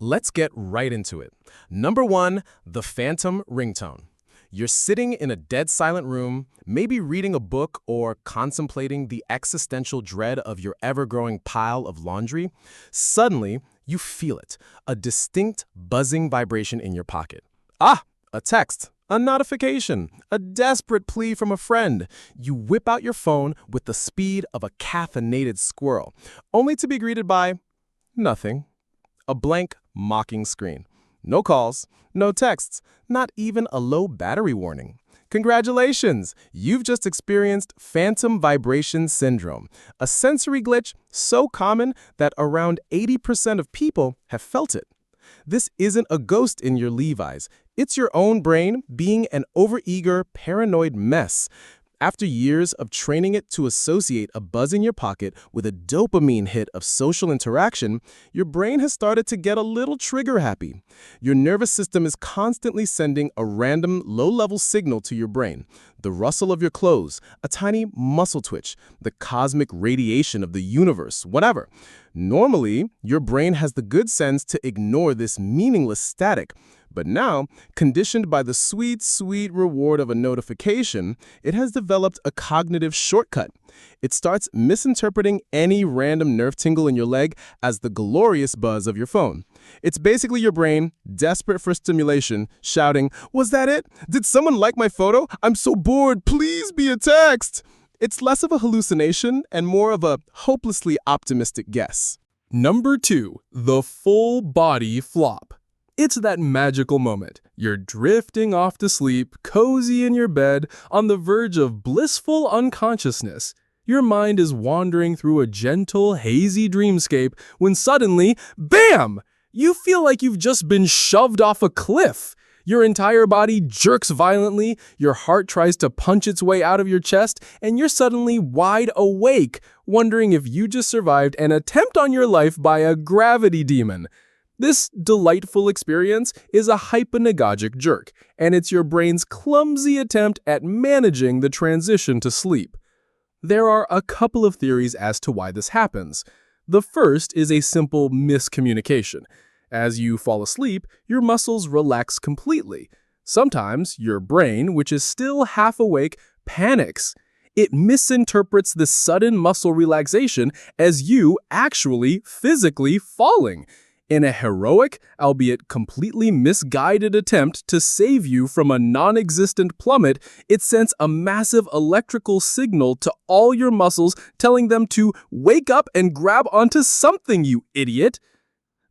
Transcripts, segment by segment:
Let's get right into it. Number 1, the phantom ringtone. You're sitting in a dead silent room, maybe reading a book or contemplating the existential dread of your ever-growing pile of laundry. Suddenly, you feel it, a distinct buzzing vibration in your pocket. Ah, a text, a notification, a desperate plea from a friend. You whip out your phone with the speed of a caffeinated squirrel, only to be greeted by nothing. A blank, mocking screen. No calls, no texts, not even a low battery warning. Congratulations! You've just experienced phantom vibration syndrome, a sensory glitch so common that around 80% of people have felt it. This isn't a ghost in your Levi's. It's your own brain being an overeager, paranoid mess. After years of training it to associate a buzz in your pocket with a dopamine hit of social interaction, your brain has started to get a little trigger happy. Your nervous system is constantly sending a random low-level signal to your brain. The rustle of your clothes, a tiny muscle twitch, the cosmic radiation of the universe, whatever. Normally, your brain has the good sense to ignore this meaningless static. But now, conditioned by the sweet, sweet reward of a notification, it has developed a cognitive shortcut. It starts misinterpreting any random nerve tingle in your leg as the glorious buzz of your phone. It's basically your brain, desperate for stimulation, shouting, "Was that it? Did someone like my photo? I'm so bored, please be a text!" It's less of a hallucination and more of a hopelessly optimistic guess. Number 2, the full body flop. It's that magical moment. You're drifting off to sleep, cozy in your bed, on the verge of blissful unconsciousness. Your mind is wandering through a gentle, hazy dreamscape when suddenly, bam! You feel like you've just been shoved off a cliff. Your entire body jerks violently, your heart tries to punch its way out of your chest, and you're suddenly wide awake, wondering if you just survived an attempt on your life by a gravity demon. This delightful experience is a hypnagogic jerk, and it's your brain's clumsy attempt at managing the transition to sleep. There are a couple of theories as to why this happens. The first is a simple miscommunication. As you fall asleep, your muscles relax completely. Sometimes your brain, which is still half awake, panics. It misinterprets this sudden muscle relaxation as you actually physically falling. In a heroic, albeit completely misguided attempt to save you from a non-existent plummet, it sends a massive electrical signal to all your muscles telling them to wake up and grab onto something, you idiot.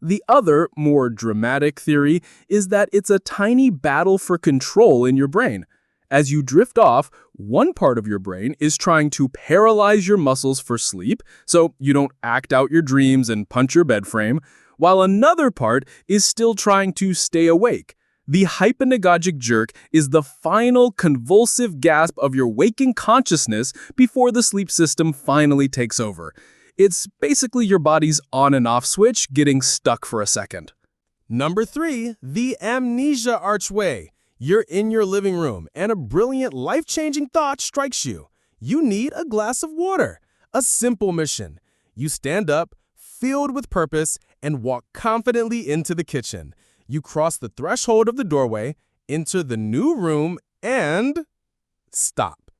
The other, more dramatic theory is that it's a tiny battle for control in your brain. As you drift off, one part of your brain is trying to paralyze your muscles for sleep, so you don't act out your dreams and punch your bed frame, while another part is still trying to stay awake. The hypnagogic jerk is the final convulsive gasp of your waking consciousness before the sleep system finally takes over. It's basically your body's on and off switch getting stuck for a second. Number 3, the Amnesia Archway. You're in your living room, and a brilliant, life-changing thought strikes you. You need a glass of water. A simple mission. You stand up, filled with purpose, and walk confidently into the kitchen. You cross the threshold of the doorway, enter the new room, and stop.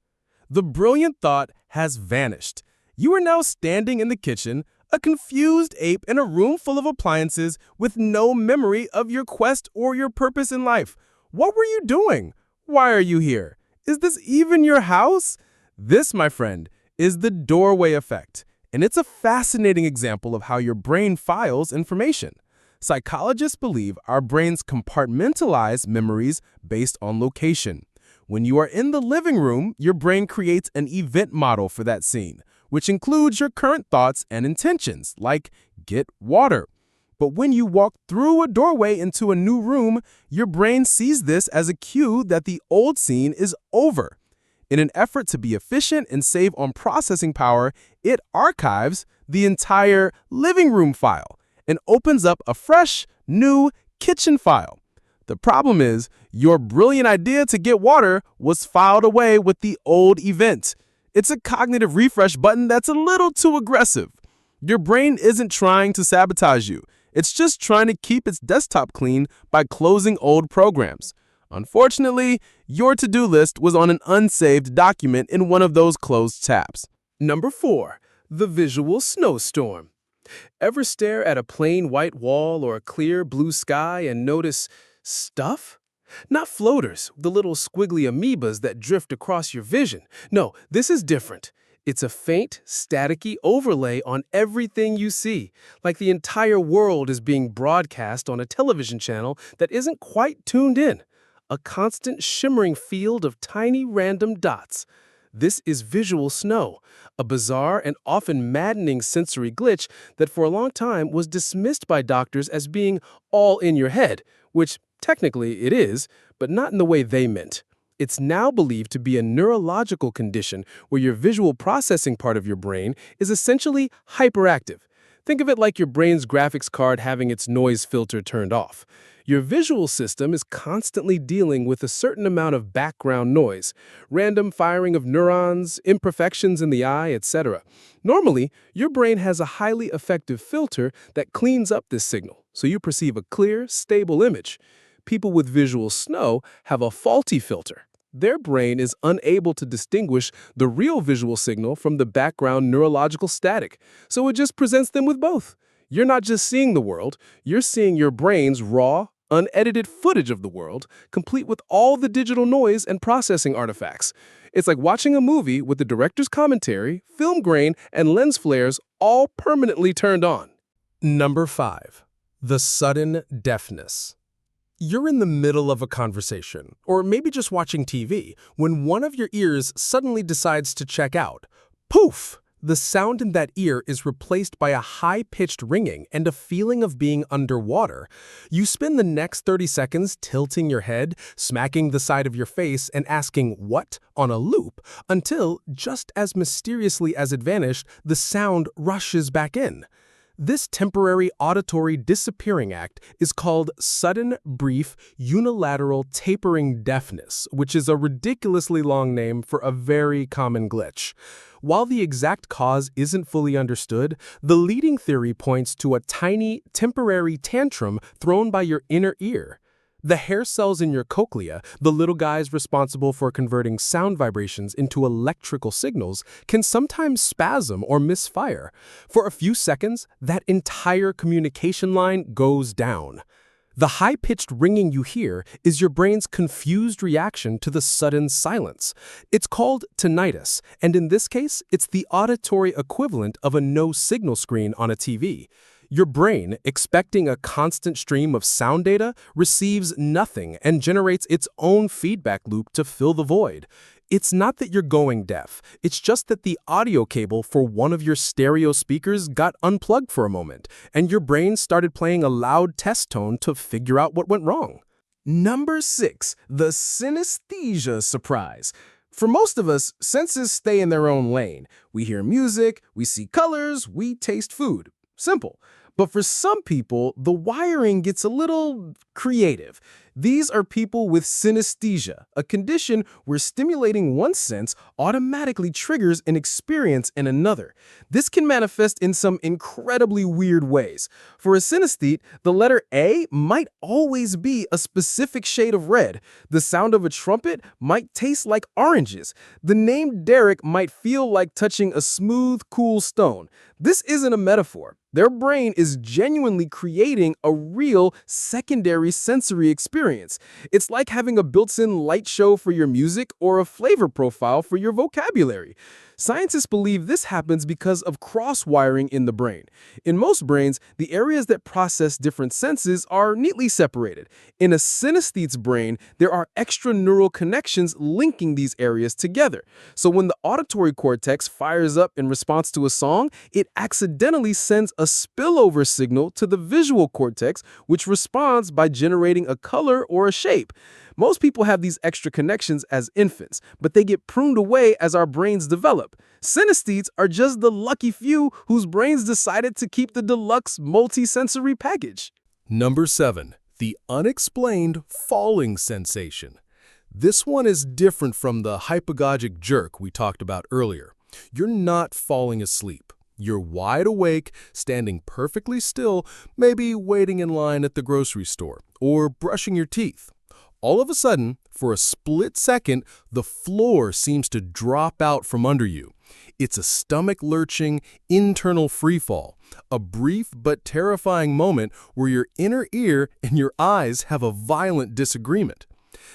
The brilliant thought has vanished. You are now standing in the kitchen, a confused ape in a room full of appliances with no memory of your quest or your purpose in life. What were you doing? Why are you here? Is this even your house? This, my friend, is the doorway effect. And it's a fascinating example of how your brain files information. Psychologists believe our brains compartmentalize memories based on location. When you are in the living room, your brain creates an event model for that scene, which includes your current thoughts and intentions, like get water. But when you walk through a doorway into a new room, your brain sees this as a cue that the old scene is over. In an effort to be efficient and save on processing power, it archives the entire living room file and opens up a fresh, new kitchen file. The problem is, your brilliant idea to get water was filed away with the old event. It's a cognitive refresh button that's a little too aggressive. Your brain isn't trying to sabotage you. It's just trying to keep its desktop clean by closing old programs. Unfortunately, your to-do list was on an unsaved document in one of those closed tabs. Number 4. The visual snowstorm. Ever stare at a plain white wall or a clear blue sky and notice stuff? Not floaters, the little squiggly amoebas that drift across your vision. No, this is different. It's a faint, staticky overlay on everything you see, like the entire world is being broadcast on a television channel that isn't quite tuned in. A constant shimmering field of tiny random dots. This is visual snow, a bizarre and often maddening sensory glitch that for a long time was dismissed by doctors as being all in your head, which technically it is, but not in the way they meant. It's now believed to be a neurological condition where your visual processing part of your brain is essentially hyperactive. Think of it like your brain's graphics card having its noise filter turned off. Your visual system is constantly dealing with a certain amount of background noise, random firing of neurons, imperfections in the eye, etc. Normally, your brain has a highly effective filter that cleans up this signal, so you perceive a clear, stable image. People with visual snow have a faulty filter. Their brain is unable to distinguish the real visual signal from the background neurological static, so it just presents them with both. You're not just seeing the world, you're seeing your brain's raw, unedited footage of the world, complete with all the digital noise and processing artifacts. It's like watching a movie with the director's commentary, film grain, and lens flares all permanently turned on. Number 5. The sudden deafness. You're in the middle of a conversation, or maybe just watching TV, when one of your ears suddenly decides to check out. Poof! The sound in that ear is replaced by a high-pitched ringing and a feeling of being underwater. You spend the next 30 seconds tilting your head, smacking the side of your face, and asking, "What?" on a loop, until, just as mysteriously as it vanished, the sound rushes back in. This temporary auditory disappearing act is called sudden, brief, unilateral tapering deafness, which is a ridiculously long name for a very common glitch. While the exact cause isn't fully understood, the leading theory points to a tiny, temporary tantrum thrown by your inner ear. The hair cells in your cochlea, the little guys responsible for converting sound vibrations into electrical signals, can sometimes spasm or misfire. For a few seconds, that entire communication line goes down. The high-pitched ringing you hear is your brain's confused reaction to the sudden silence. It's called tinnitus, and in this case, it's the auditory equivalent of a no-signal screen on a TV. Your brain, expecting a constant stream of sound data, receives nothing and generates its own feedback loop to fill the void. It's not that you're going deaf, it's just that the audio cable for one of your stereo speakers got unplugged for a moment, and your brain started playing a loud test tone to figure out what went wrong. Number 6. The synesthesia surprise. For most of us, senses stay in their own lane. We hear music, we see colors, we taste food. Simple. But for some people, the wiring gets a little creative. These are people with synesthesia, a condition where stimulating one sense automatically triggers an experience in another. This can manifest in some incredibly weird ways. For a synesthete, the letter A might always be a specific shade of red. The sound of a trumpet might taste like oranges. The name Derek might feel like touching a smooth, cool stone. This isn't a metaphor. Their brain is genuinely creating a real secondary sensory experience. It's like having a built-in light show for your music or a flavor profile for your vocabulary. Scientists believe this happens because of cross-wiring in the brain. In most brains, the areas that process different senses are neatly separated. In a synesthete's brain, there are extra neural connections linking these areas together. So when the auditory cortex fires up in response to a song, it accidentally sends a spillover signal to the visual cortex, which responds by generating a color or a shape. Most people have these extra connections as infants, but they get pruned away as our brains develop. Synesthetes are just the lucky few whose brains decided to keep the deluxe multisensory package. Number 7. The unexplained falling sensation. This one is different from the hypnagogic jerk we talked about earlier. You're not falling asleep. You're wide awake, standing perfectly still, maybe waiting in line at the grocery store, or brushing your teeth. All of a sudden, for a split second, the floor seems to drop out from under you. It's a stomach-lurching, internal freefall, a brief but terrifying moment where your inner ear and your eyes have a violent disagreement.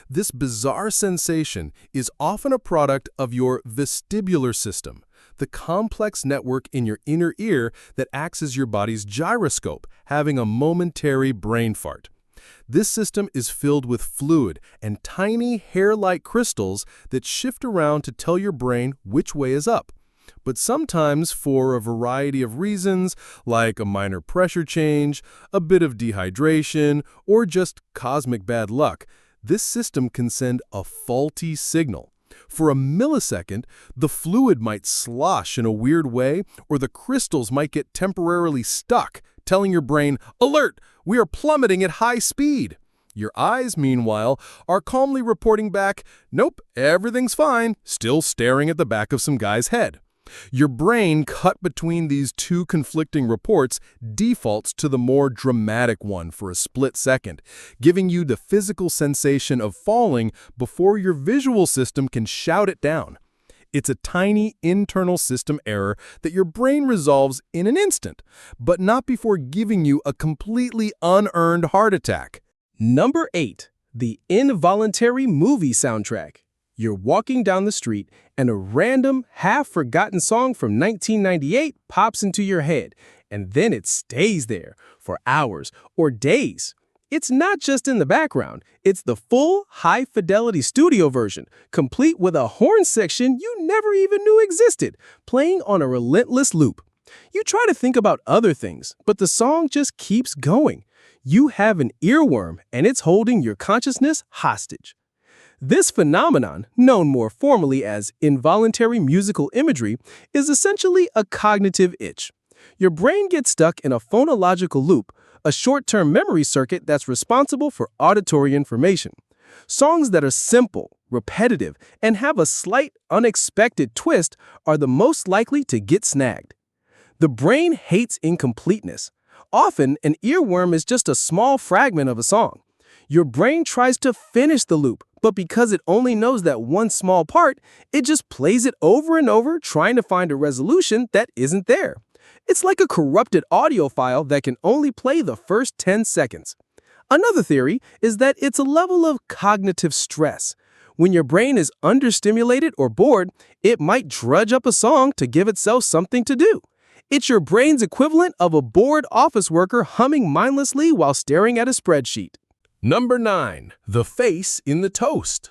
This bizarre sensation is often a product of your vestibular system, the complex network in your inner ear that acts as your body's gyroscope, having a momentary brain fart. This system is filled with fluid and tiny hair-like crystals that shift around to tell your brain which way is up. But sometimes, for a variety of reasons, like a minor pressure change, a bit of dehydration, or just cosmic bad luck, this system can send a faulty signal. For a millisecond, the fluid might slosh in a weird way, or the crystals might get temporarily stuck, telling your brain, "Alert! We are plummeting at high speed." Your eyes, meanwhile, are calmly reporting back, "Nope, everything's fine," still staring at the back of some guy's head. Your brain, cut between these two conflicting reports, defaults to the more dramatic one for a split second, giving you the physical sensation of falling before your visual system can shout it down. It's a tiny internal system error that your brain resolves in an instant, but not before giving you a completely unearned heart attack. Number 8. The involuntary movie soundtrack. You're walking down the street and a random, half-forgotten song from 1998 pops into your head, and then it stays there for hours or days. It's not just in the background, it's the full, high-fidelity studio version, complete with a horn section you never even knew existed, playing on a relentless loop. You try to think about other things, but the song just keeps going. You have an earworm, and it's holding your consciousness hostage. This phenomenon, known more formally as involuntary musical imagery, is essentially a cognitive itch. Your brain gets stuck in a phonological loop, a short-term memory circuit that's responsible for auditory information. Songs that are simple, repetitive, and have a slight, unexpected twist are the most likely to get snagged. The brain hates incompleteness. Often, an earworm is just a small fragment of a song. Your brain tries to finish the loop, but because it only knows that one small part, it just plays it over and over, trying to find a resolution that isn't there. It's like a corrupted audio file that can only play the first 10 seconds. Another theory is that it's a level of cognitive stress. When your brain is understimulated or bored, it might drudge up a song to give itself something to do. It's your brain's equivalent of a bored office worker humming mindlessly while staring at a spreadsheet. Number 9. The face in the toast.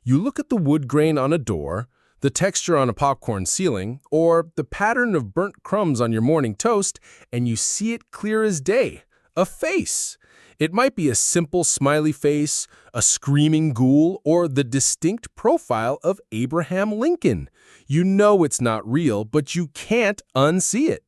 You look at the wood grain on a door, the texture on a popcorn ceiling, or the pattern of burnt crumbs on your morning toast, and you see it clear as day. A face. It might be a simple smiley face, a screaming ghoul, or the distinct profile of Abraham Lincoln. You know it's not real, but you can't unsee it.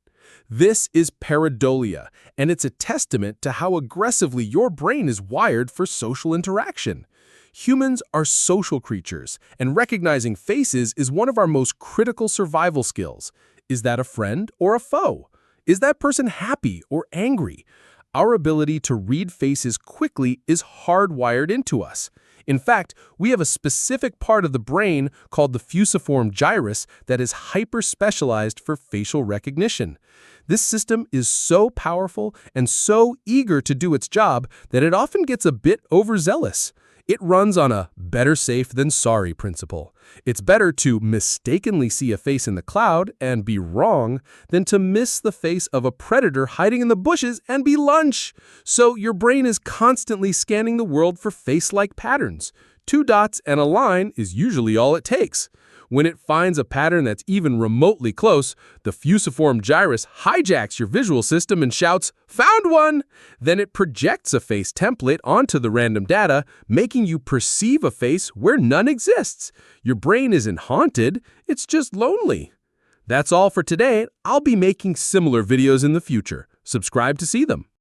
This is pareidolia, and it's a testament to how aggressively your brain is wired for social interaction. Humans are social creatures, and recognizing faces is one of our most critical survival skills. Is that a friend or a foe? Is that person happy or angry? Our ability to read faces quickly is hardwired into us. In fact, we have a specific part of the brain called the fusiform gyrus that is hyper-specialized for facial recognition. This system is so powerful and so eager to do its job that it often gets a bit overzealous. It runs on a better safe than sorry principle. It's better to mistakenly see a face in the cloud and be wrong than to miss the face of a predator hiding in the bushes and be lunch. So your brain is constantly scanning the world for face-like patterns. 2 dots and a line is usually all it takes. When it finds a pattern that's even remotely close, the fusiform gyrus hijacks your visual system and shouts, "Found one!" Then it projects a face template onto the random data, making you perceive a face where none exists. Your brain isn't haunted, it's just lonely. That's all for today. I'll be making similar videos in the future. Subscribe to see them.